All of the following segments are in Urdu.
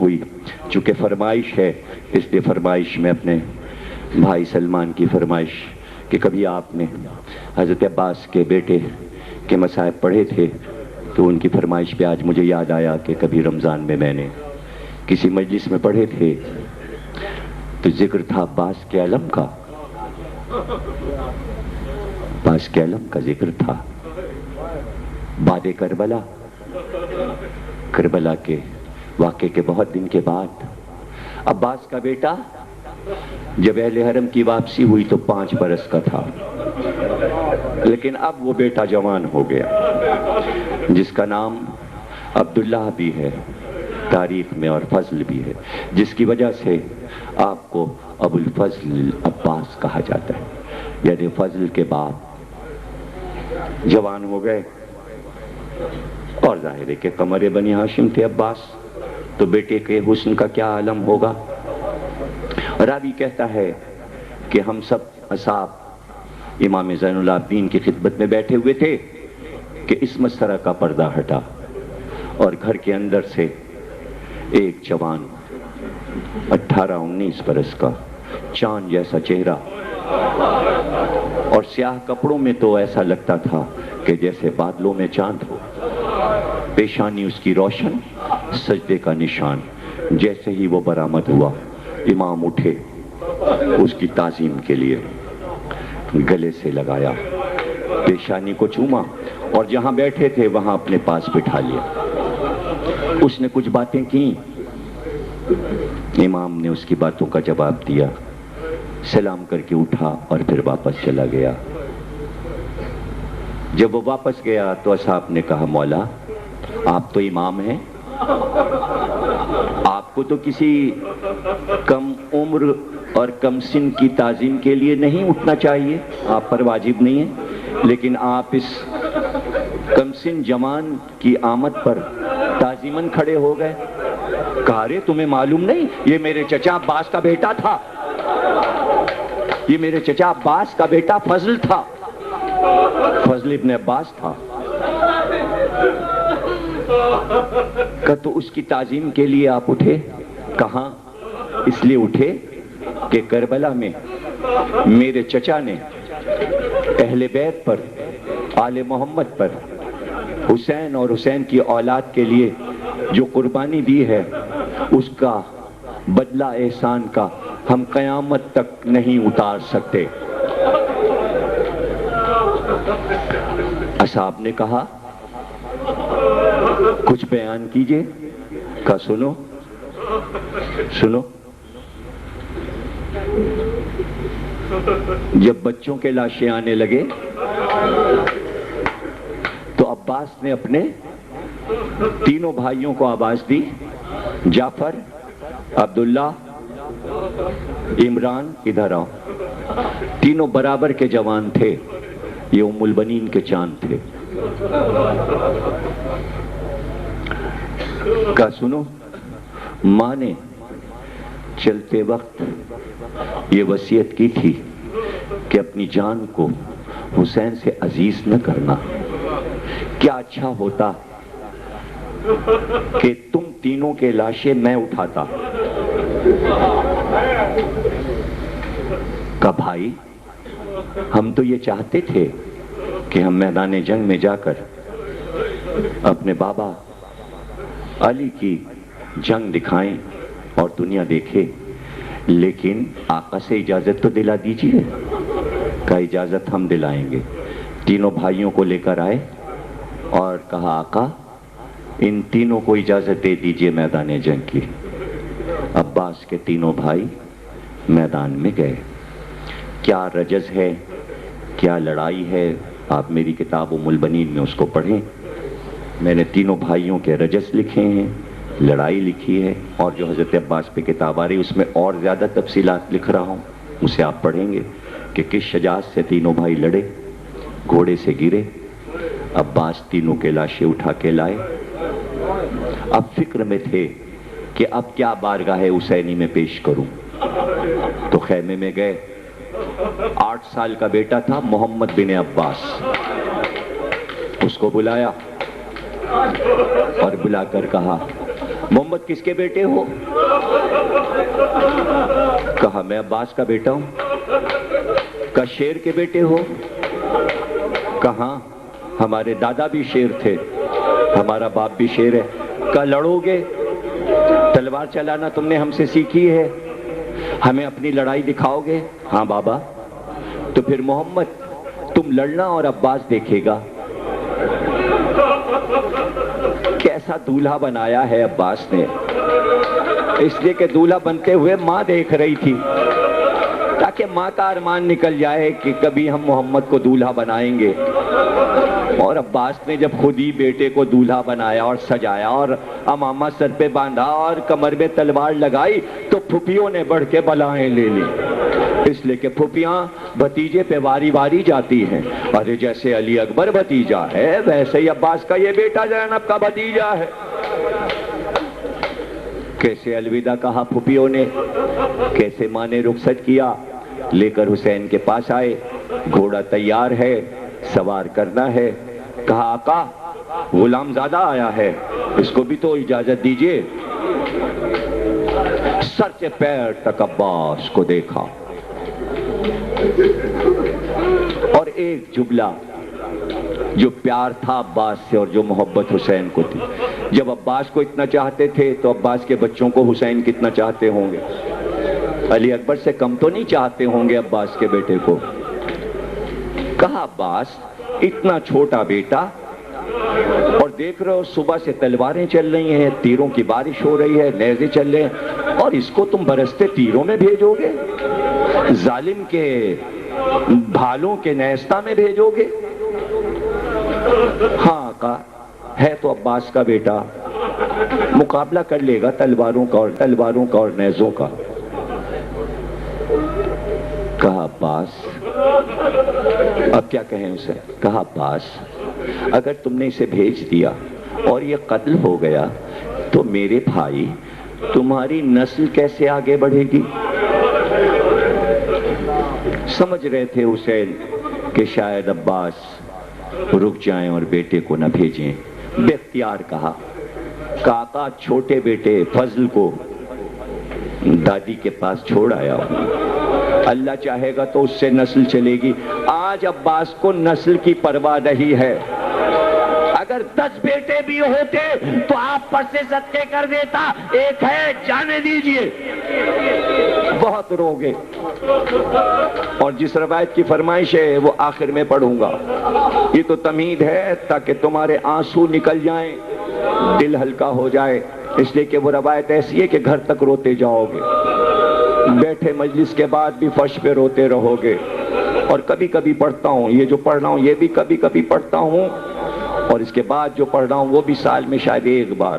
ہوئی. چونکہ فرمائش ہے اس لیے فرمائش میں اپنے بھائی سلمان کی فرمائش کہ کبھی آپ نے حضرت عباس کے بیٹے کے مصائب پڑھے تھے تو ان کی فرمائش پہ آج مجھے یاد آیا کہ کبھی رمضان میں نے کسی مجلس میں پڑھے تھے تو ذکر تھا عباس کے علم کا. عباس کے علم کا ذکر تھا. بعد کربلا کے واقعے کے بہت دن کے بعد عباس کا بیٹا جب اہل حرم کی واپسی ہوئی تو 5 برس کا تھا، لیکن اب وہ بیٹا جوان ہو گیا جس کا نام عبداللہ بھی ہے تاریخ میں اور فضل بھی ہے، جس کی وجہ سے آپ کو ابو الفضل عباس کہا جاتا ہے. یعنی فضل کے باپ جوان ہو گئے اور ظاہر ہے کہ قمر بنی ہاشم تھے عباس، تو بیٹے کے حسن کا کیا عالم ہوگا. راوی کہتا ہے کہ ہم سب اصحاب امام زین العابدین کی خدمت میں بیٹھے ہوئے تھے کہ اس مسطرہ کا پردہ ہٹا اور گھر کے اندر سے ایک جوان 18-19 برس کا چاند جیسا چہرہ اور سیاہ کپڑوں میں تو ایسا لگتا تھا کہ جیسے بادلوں میں چاند ہو. پیشانی اس کی روشن، سجدے کا نشان. جیسے ہی وہ برآمد ہوا امام اٹھے اس کی تعظیم کے لیے، گلے سے لگایا، پیشانی کو چوما اور جہاں بیٹھے تھے وہاں اپنے پاس بٹھا لیا. اس نے کچھ باتیں کی، امام نے اس کی باتوں کا جواب دیا، سلام کر کے اٹھا اور پھر واپس چلا گیا. جب وہ واپس گیا تو اصحاب نے کہا مولا آپ تو امام ہیں، آپ کو تو کسی کم عمر اور کم سن کی تعظیم کے لیے نہیں اٹھنا چاہیے، آپ پر واجب نہیں ہے، لیکن آپ اس کم سن جوان کی آمد پر تعظیماً کھڑے ہو گئے. کہا رے تمہیں معلوم نہیں یہ میرے چچا عباس کا بیٹا تھا، یہ میرے چچا عباس کا بیٹا فضل تھا، فضل ابن عباس تھا. کہ تو اس کی تعظیم کے لیے آپ اٹھے؟ کہاں؟ اس لیے اٹھے کہ کربلا میں میرے چچا نے اہل بیت پر، آل محمد پر، حسین اور حسین کی اولاد کے لیے جو قربانی دی ہے اس کا بدلہ احسان کا ہم قیامت تک نہیں اتار سکتے. اصحاب نے کہا کچھ بیان کیجئے. کہا سنو جب بچوں کے لاشیں آنے لگے تو عباس نے اپنے تینوں بھائیوں کو آواز دی، جعفر، عبداللہ، عمران ادھر آؤ. تینوں برابر کے جوان تھے، یہ ام البنین کے چاند تھے. کہا سنو، ماں نے چلتے وقت یہ وصیت کی تھی کہ اپنی جان کو حسین سے عزیز نہ کرنا. کیا اچھا ہوتا کہ تم تینوں کے لاشیں میں اٹھاتا. کہا بھائی ہم تو یہ چاہتے تھے کہ ہم میدان جنگ میں جا کر اپنے بابا علی کی جنگ دکھائیں اور دنیا دیکھے، لیکن آقا سے اجازت تو دلا دیجیے. کہا اجازت ہم دلائیں گے. تینوں بھائیوں کو لے کر آئے اور کہا آقا ان تینوں کو اجازت دے دیجیے میدان جنگ کی. عباس کے تینوں بھائی میدان میں گئے. کیا رجز ہے، کیا لڑائی ہے، آپ میری کتاب ام البنین میں اس کو پڑھیں. میں نے تینوں بھائیوں کے رجز لکھے ہیں، لڑائی لکھی ہے، اور جو حضرت عباس پہ کتاب آ رہی اس میں اور زیادہ تفصیلات لکھ رہا ہوں، اسے آپ پڑھیں گے کہ کس شجاعت سے تینوں بھائی لڑے، گھوڑے سے گرے. عباس تینوں کے لاشیں اٹھا کے لائے. اب فکر میں تھے کہ اب کیا بارگاہ حسینی میں پیش کروں. تو خیمے میں گئے. 8 سال کا بیٹا تھا محمد بن عباس، اس کو بلایا اور بلا کر کہا محمد کس کے بیٹے ہو؟ کہا میں عباس کا بیٹا ہوں۔ کہا شیر کے بیٹے ہو؟ کہاں ہمارے دادا بھی شیر تھے، ہمارا باپ بھی شیر ہے۔ کہا لڑو گے؟ تلوار چلانا تم نے ہم سے سیکھی ہے، ہمیں اپنی لڑائی دکھاؤ گے؟ ہاں بابا۔ تو پھر محمد تم لڑنا اور عباس دیکھے گا۔ کیسا دولہا بنایا ہے عباس نے، اس لیے کہ دولہا بنتے ہوئے ماں دیکھ رہی تھی، تاکہ ماں کا ارمان نکل جائے کہ کبھی ہم محمد کو دولہا بنائیں گے۔ اور عباس نے جب خود ہی بیٹے کو دولہا بنایا اور سجایا اور امامہ سر پہ باندھا اور کمر میں تلوار لگائی، تو پھوپھیوں نے بڑھ کے بلائیں لے لی، اس لیے کہ پھوپھیاں بھتیجے پہ واری واری جاتی ہیں۔ ارے جیسے علی اکبر بھتیجا ہے، ویسے ہی عباس کا یہ بیٹا زینب کا بھتیجا ہے۔ کیسے الوداع کہا پھوپھیوں نے، کیسے ماں نے رخصت کیا، لے کر حسین کے پاس آئے، گھوڑا تیار ہے، سوار کرنا ہے۔ کہا آقا غلام زادہ آیا ہے، اس کو بھی تو اجازت دیجئے۔ سر سے پیر تک عباس کو دیکھا، اور ایک جملہ جو پیار تھا عباس سے اور جو محبت حسین کو تھی۔ جب عباس کو اتنا چاہتے تھے تو عباس کے بچوں کو حسین کتنا چاہتے ہوں گے؟ علی اکبر سے کم تو نہیں چاہتے ہوں گے عباس کے بیٹے کو۔ کہا عباس اتنا چھوٹا بیٹا، اور دیکھ رہے ہو صبح سے تلواریں چل رہی ہیں، تیروں کی بارش ہو رہی ہے، نیزے چل رہے ہیں، اور اس کو تم برستے تیروں میں بھیجو گے، ظالم کے بھالوں کے نیستہ میں بھیجو گے؟ ہاں آقا ہے تو عباس کا بیٹا، مقابلہ کر لے گا تلواروں کا اور نیزوں کا۔ کہا عباس، اب کیا کہیں اسے؟ کہا عباس اگر تم نے اسے بھیج دیا اور یہ قتل ہو گیا تو میرے بھائی تمہاری نسل کیسے آگے بڑھے گی؟ سمجھ رہے تھے حسین کہ شاید عباس رک جائیں اور بیٹے کو نہ بھیجیں۔ بے اختیار کہا آقا چھوٹے بیٹے فضل کو دادی کے پاس چھوڑ آیا ہوں، اللہ چاہے گا تو اس سے نسل چلے گی۔ آج عباس کو نسل کی پرواہ نہیں ہے، اگر 10 بیٹے بھی ہوتے تو آپ پر سے صدقے کر دیتا، ایک ہے جانے دیجئے۔ بہت روگے، اور جس روایت کی فرمائش ہے وہ آخر میں پڑھوں گا۔ یہ تو تمہید ہے تاکہ تمہارے آنسو نکل جائیں، دل ہلکا ہو جائے، اس لیے کہ وہ روایت ایسی ہے کہ گھر تک روتے جاؤ گے، بیٹھے مجلس کے بعد بھی فرش پہ روتے رہو گے۔ اور کبھی کبھی پڑھتا ہوں، یہ جو پڑھ رہا ہوں یہ بھی کبھی کبھی پڑھتا ہوں، اور اس کے بعد جو پڑھ رہا ہوں وہ بھی سال میں شاید ایک بار۔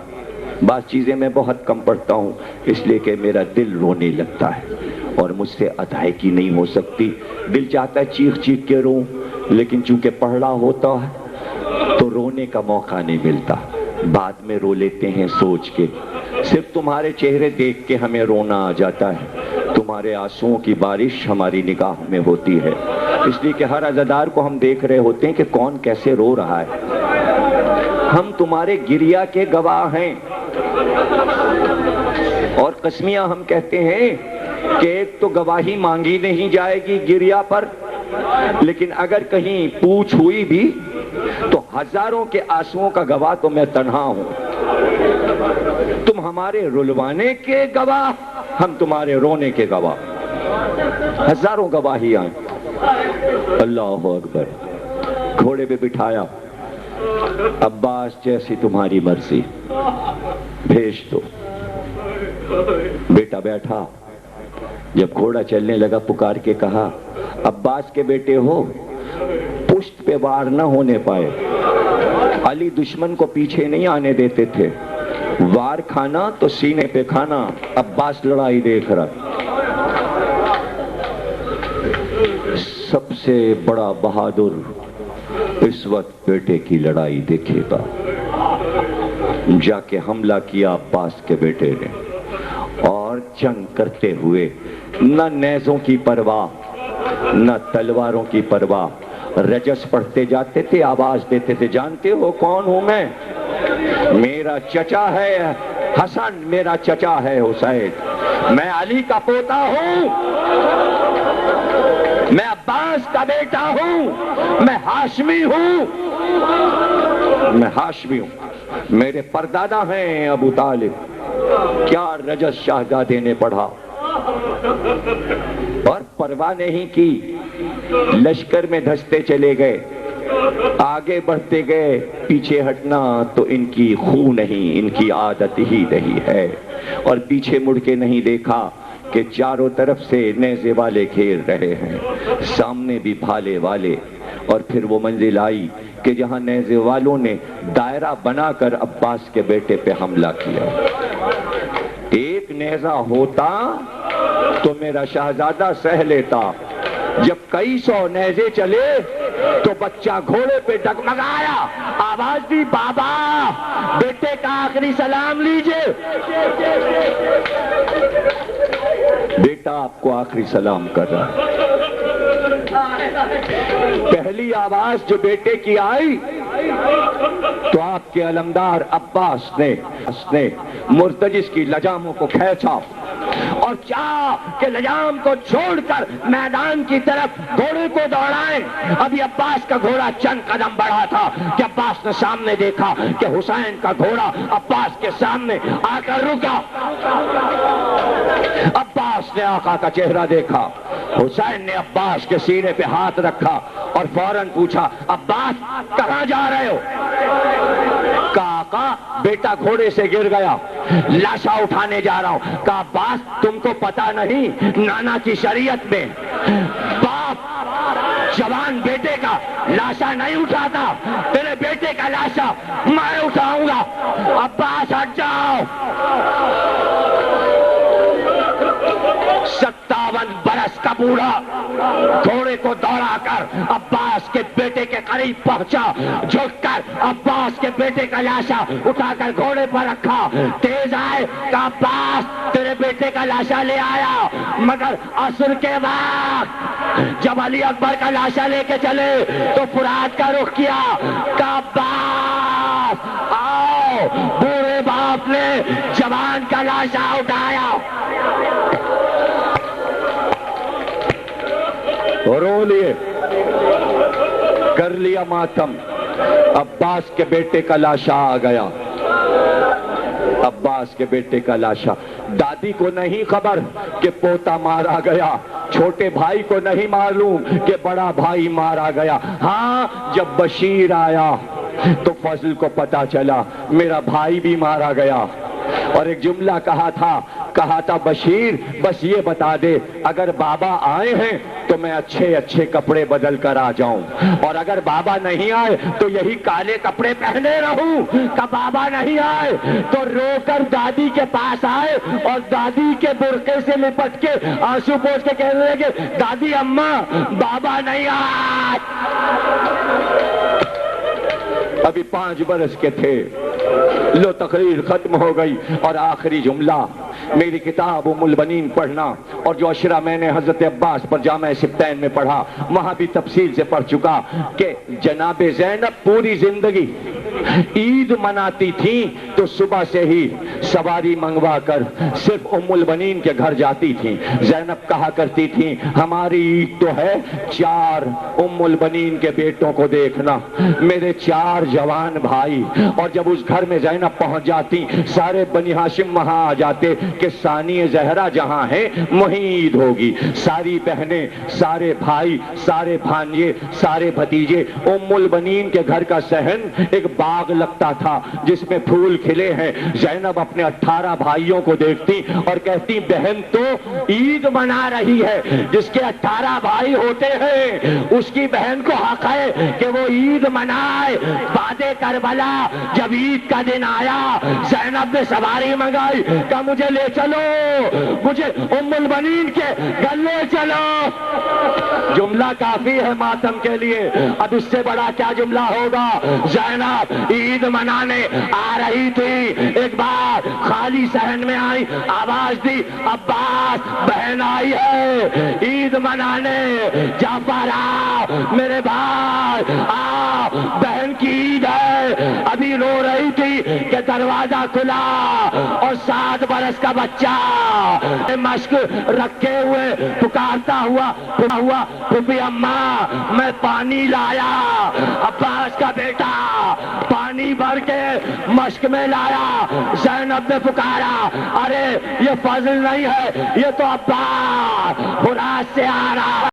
بعض چیزیں میں بہت کم پڑھتا ہوں، اس لیے کہ میرا دل رونے لگتا ہے اور مجھ سے ادائیگی نہیں ہو سکتی۔ دل چاہتا ہے چیخ چیخ کے روں، لیکن چونکہ پڑھ رہا ہوتا ہے تو رونے کا موقع نہیں ملتا، بعد میں رو لیتے ہیں سوچ کے۔ صرف تمہارے چہرے دیکھ کے ہمیں رونا آ جاتا ہے، تمہارے آنسوؤں کی بارش ہماری نگاہ میں ہوتی ہے، اس لیے کہ ہر عزادار کو ہم دیکھ رہے ہوتے ہیں کہ کون کیسے رو رہا ہے۔ ہم تمہارے گریا کے گواہ ہیں، اور قسمیاں ہم کہتے ہیں کہ ایک تو گواہی مانگی نہیں جائے گی گریا پر، لیکن اگر کہیں پوچھ ہوئی بھی تو ہزاروں کے آنسوؤں کا گواہ تو میں تنہا ہوں۔ تم ہمارے رلوانے کے گواہ، ہم تمہارے رونے کے گواہ، ہزاروں گواہیاں۔ اللہ اکبر۔ گھوڑے پہ بٹھایا، عباس جیسی تمہاری مرضی، بھیج دو۔ بیٹا بیٹھا، جب گھوڑا چلنے لگا پکار کے کہا عباس کے بیٹے ہو، پشت پہ وار نہ ہونے پائے۔ علی دشمن کو پیچھے نہیں آنے دیتے تھے، وار کھانا تو سینے پہ کھانا۔ عباس لڑائی دیکھ رہا، سب سے بڑا بہادر اس وقت بیٹے کی لڑائی دیکھے گا۔ جا کے حملہ کیا عباس کے بیٹے نے، اور جنگ کرتے ہوئے نہ نیزوں کی پرواہ نہ تلواروں کی پرواہ، رجس پڑھتے جاتے تھے، آواز دیتے تھے، جانتے ہو کون ہوں میں؟ میرا چچا ہے حسن میرا چچا ہے حسین، میں علی کا پوتا ہوں، میں عباس کا بیٹا ہوں، میں ہاشمی ہوں، میں ہاشمی ہوں، میرے پردادا ہیں ابو طالب، کیا رجس شہزادے نے پڑھا اور پرواہ نہیں کی، لشکر میں دھستے چلے گئے، آگے بڑھتے گئے، پیچھے ہٹنا تو ان کی خو نہیں، ان کی عادت ہی نہیں ہے، اور پیچھے مڑ کے نہیں دیکھا کہ چاروں طرف سے نیزے والے گھیر رہے ہیں، سامنے بھی بھالے والے، اور پھر وہ منزل آئی کہ جہاں نیزے والوں نے دائرہ بنا کر عباس کے بیٹے پہ حملہ کیا۔ ایک نیزہ ہوتا تو میرا شہزادہ سہ لیتا، جب کئی سو نیزے چلے تو بچہ گھوڑے پہ ڈگمگایا، آواز دی بابا بیٹے کا آخری سلام لیجئے، بیٹا آپ کو آخری سلام کر رہا ہے۔ پہلی آواز جو بیٹے کی آئی تو آپ کے علمدار عباس نے مرتجس کی لجاموں کو کھینچا اور چاہ کہ لجام کو چھوڑ کر میدان کی طرف گھوڑے کو دوڑائیں۔ ابھی عباس کا گھوڑا چند قدم بڑھا تھا کہ عباس نے سامنے دیکھا کہ حسین کا گھوڑا عباس کے سامنے آ کر رکا۔ عباس نے آقا کا چہرہ دیکھا، حسین نے عباس کے سینے پہ ہاتھ رکھا اور فوراً پوچھا، عباس کہاں جا رہے ہو؟ کہا آقا بیٹا گھوڑے سے گر گیا، لاشا اٹھانے جا رہا ہوں۔ کہا عباس تم کو پتا نہیں نانا کی شریعت میں باپ جوان بیٹے کا لاشا نہیں اٹھاتا، تیرے بیٹے کا لاشا میں اٹھاؤں گا۔ عباس ہٹ جاؤ۔ 57 برس کا بوڑھا گھوڑے کو دوڑا کر عباس کے بیٹے کے قریب پہنچا، جھک کر عباس کے بیٹے کا لاشا اٹھا کر گھوڑے پر رکھا، تیز آئے کہ عباس تیرے بیٹے کا لاشا لے آیا۔ مگر عصر کے وقت جب علی اکبر کا لاشا لے کے چلے تو فرات کا رخ کیا کہ عباس آؤ، بوڑھے باپ نے جوان کا لاشا اٹھایا، رو لیے، کر لیا ماتم۔ عباس کے بیٹے کا لاشا آ گیا، عباس کے بیٹے کا لاشا۔ دادی کو نہیں خبر کہ پوتا مارا گیا، چھوٹے بھائی کو نہیں معلوم کہ بڑا بھائی مارا گیا۔ ہاں جب بشیر آیا تو فضل کو پتا چلا میرا بھائی بھی مارا گیا، اور ایک جملہ کہا تھا بشیر بس یہ بتا دے اگر بابا آئے ہیں تو میں اچھے اچھے کپڑے بدل کر آ جاؤں، اور اگر بابا نہیں آئے تو یہی کالے کپڑے پہنے رہوں۔ کہ بابا نہیں آئے تو رو کر دادی کے پاس آئے اور دادی کے برقعے سے لپٹ کے آنسو پوچھ کے کہنے لگے، دادی اماں بابا نہیں آئے۔ ابھی 5 برس کے تھے، لو تقریر ختم ہو گئی، اور آخری جملہ میری کتاب ام البنین پڑھنا، اور جو اشرا میں نے حضرت عباس پر جامع سبتین میں پڑھا وہاں بھی تفصیل سے پڑھ چکا کہ جناب زینب پوری زندگی عید مناتی تھی تو صبح سے ہی سواری منگوا کر صرف ام البنین کے گھر جاتی تھی۔ زینب کہا کرتی تھی ہماری عید تو ہے 4 ام البنین کے بیٹوں کو دیکھنا، میرے 4 جوان بھائی، اور جب اس گھر میں زینب پہنچ جاتی سارے بنی ہاشم وہاں آ جاتے کہ ثانی زہرا جہاں ہے وہیں عید ہوگی۔ ساری بہنیں، سارے بھائی، سارے بھانجے، سارے بھتیجے، ام البنین کے گھر کا صحن ایک باغ لگتا تھا جس میں پھول کھلے ہیں۔ زینب اپنے 18 بھائیوں کو دیکھتی اور کہتی بہن تو عید منا رہی ہے، جس کے 18 بھائی ہوتے ہیں اس کی بہن کو حق ہے کہ وہ عید منائے۔ بعد کربلا جب عید کا دن آیا زینب نے سواری منگائی کہ مجھے لے چلو، مجھے ام البنین کے گھر لے چلو۔ جملہ کافی ہے ماتم کے لیے، اب اس سے بڑا کیا جملہ ہوگا۔ زینب عید منانے آ رہی تھی، ایک بار خالی صحن میں آئی، آواز دی عباس بہن آئی ہے عید منانے، جعفر آ میرے بھائی آ، بہن رمضان کی عید ہے، ابھی رو رہی تھی کہ دروازہ کھلا اور 7 برس کا بچہ مشک رکھے ہوئے پکارتا ہوا پھوپھی اماں میں پانی لایا۔ عباس کا بیٹا پانی بھر کے مشک میں لایا۔ زینب نے پکارا، ارے یہ فضل نہیں ہے، یہ تو عباس خراج سے آ رہا